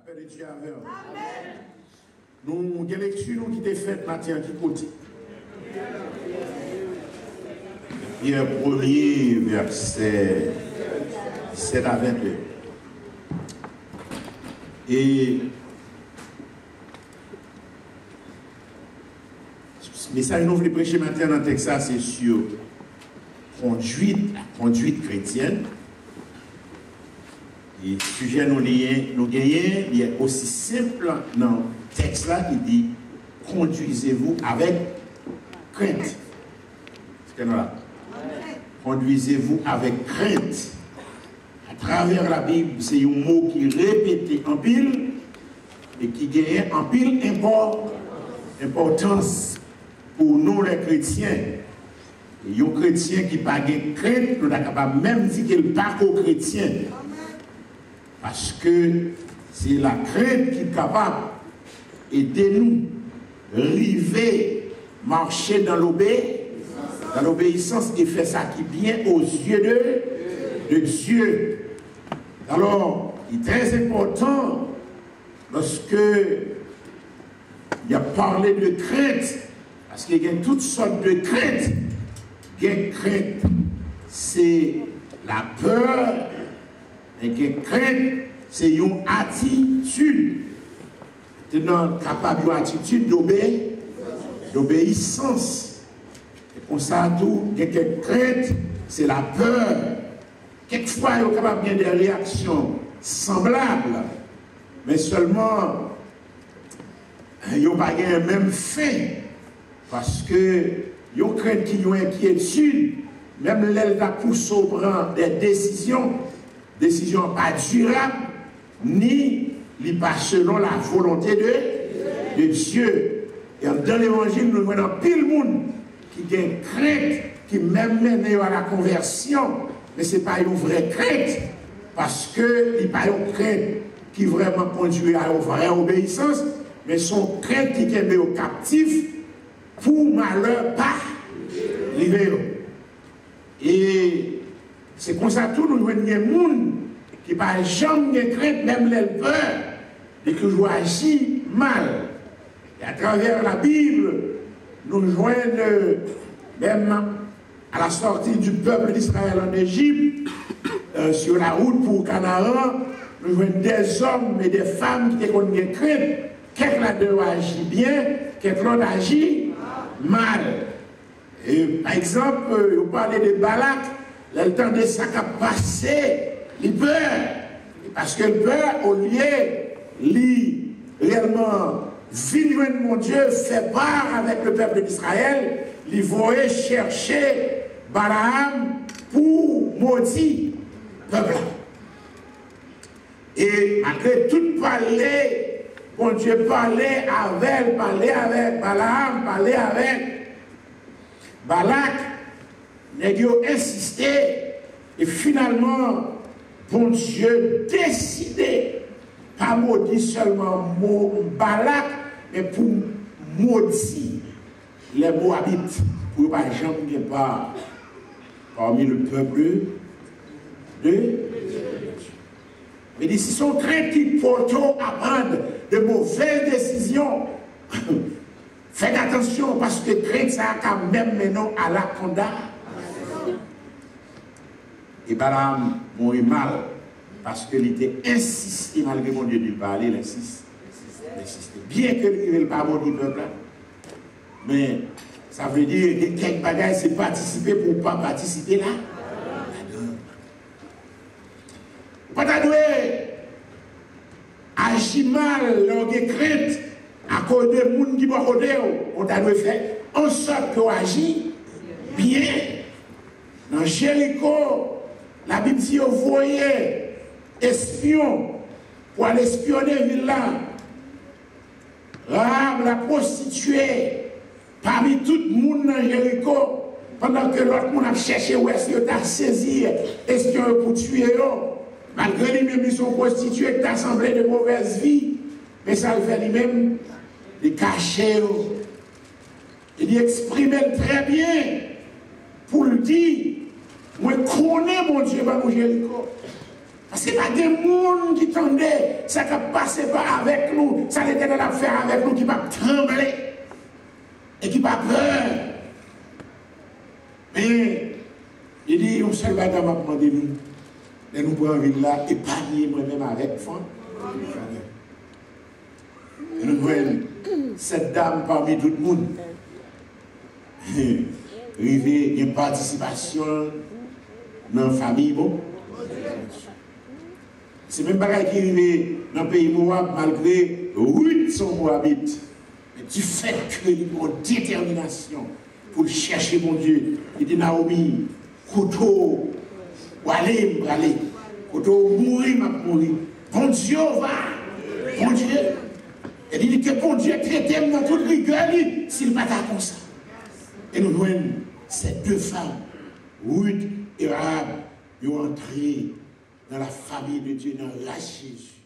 paix de Dieu avec nous. Nous avons une lecture qui était faite matin qui côté. Pierre 1er, verset 7 à 22. Et le message que nous voulons prêcher maintenant dans le texte, c'est sur la conduite chrétienne. Et le sujet nous gagnons, il est aussi simple dans le texte là qui dit conduisez-vous avec crainte. C'est là. Conduisez-vous avec crainte. À travers la Bible, c'est un mot qui est répété en pile et qui gagne en pile importance pour nous les chrétiens. Et un chrétien qui n'a pas de crainte, nous sommes capables même de dire qu'il n'est pas chrétien. Parce que c'est la crainte qui est capable d'aider nous arriver, marcher dans l'obéissance et faire ça qui vient aux yeux de Dieu. Alors, il est très important lorsque il a parlé de crainte, parce qu'il y a toutes sortes de craintes. Crainte, c'est la peur. Et que crainte, c'est une attitude. Maintenant, capable d'une attitude d'obéissance. Et pour ça, tout, que crainte, c'est la peur. Quelquefois, il est capable de des réactions semblables, mais seulement, il n'y a pas le même fait. Parce que, il y a crainte qui ont inquiétude, même l'aile va pousser au prendre des décisions pas durables, ni pas selon la volonté de Dieu. Et dans l'évangile, nous voyons pile monde qui a une crainte, qui même mène à la conversion, mais ce n'est pas une vraie crainte, parce que il n'y a pas une crainte qui vraiment conduit à une vraie obéissance, mais son crainte qui est au captif pour malheur pas arriver. Et c'est comme ça tout nous voyons des gens qui par jamais de crainte, même les peur, et qui jouent agir mal. Et à travers la Bible, nous joignons même à la sortie du peuple d'Israël en Égypte, sur la route pour Canaan, nous voyons des hommes et des femmes qui ont des crainte. Quelqu'un agit bien, quelqu'un agit mal. Et par exemple, vous parlez de Balak, le temps de ça qui a passé, il peur. Parce que le peur, au lieu de réellement vivre mon Dieu, fait part avec le peuple d'Israël, il voulait chercher Balaam pour maudire le peuple. Et malgré tout parler, mon Dieu parlait avec Balaam, parlait avec Balak, il a insisté, et finalement, bon Dieu décidé, pas maudit seulement Balak, mais pour maudire les Moabites, pour pas jamais pas parmi le peuple de Dieu. Mais si son crainte qui porte à prendre de mauvaises décisions, faites attention parce que crainte ça quand même maintenant à la condamnation. Et Balaam mourit mal parce qu'il était insisté, malgré mon Dieu de parler, il insiste. Bien qu'il ne pas maudire le peuple, mais ça veut dire que quelques bagages c'est participer pour ne pas participer là. Pas agir mal, l'on crainte à cause de gens qui vont côté, on t'a dû faire en sorte qu'on agit bien. Dans Jéricho, la Bible dit vous voyez espion pour aller espionner la ville là. Rahab, la prostituée, parmi tout le monde dans Jéricho, pendant que l'autre monde a cherché où est-ce qu'il a saisi espion pour tuer. Malgré lui-même, ils sont prostitués, qui assemblés de mauvaise vie, mais ça le fait lui-même, il cacher. Il exprimait très bien pour le dire, moi, je connais mon Dieu, pas mon Jéricho. Parce que pas des gens qui tendaient, ça qui passait pas avec nous, ça l'Éternel a fait avec nous, qui va trembler et qui va peur. Mais il dit, on seul bagage m'a demandé nous, et nous prenons ville là, épargner moi-même avec fond. Et nous voyons cette dame parmi tout le monde. Rivé une participation dans la famille. Bon. C'est même pas qui arrive dans le pays Moab malgré 800 Moabites. Mais du fait qu'il a une détermination pour chercher mon Dieu. Il dit Naomi, couteau, aller, couteau, mourir, mourir. Bon Dieu va, bon Dieu. Et il dit que bon Dieu traite dans toute rigueur s'il va comme ça. Et nous voyons ces deux femmes, Ruth et Rahab, ils ont entré dans la famille de Dieu, dans la Jésus.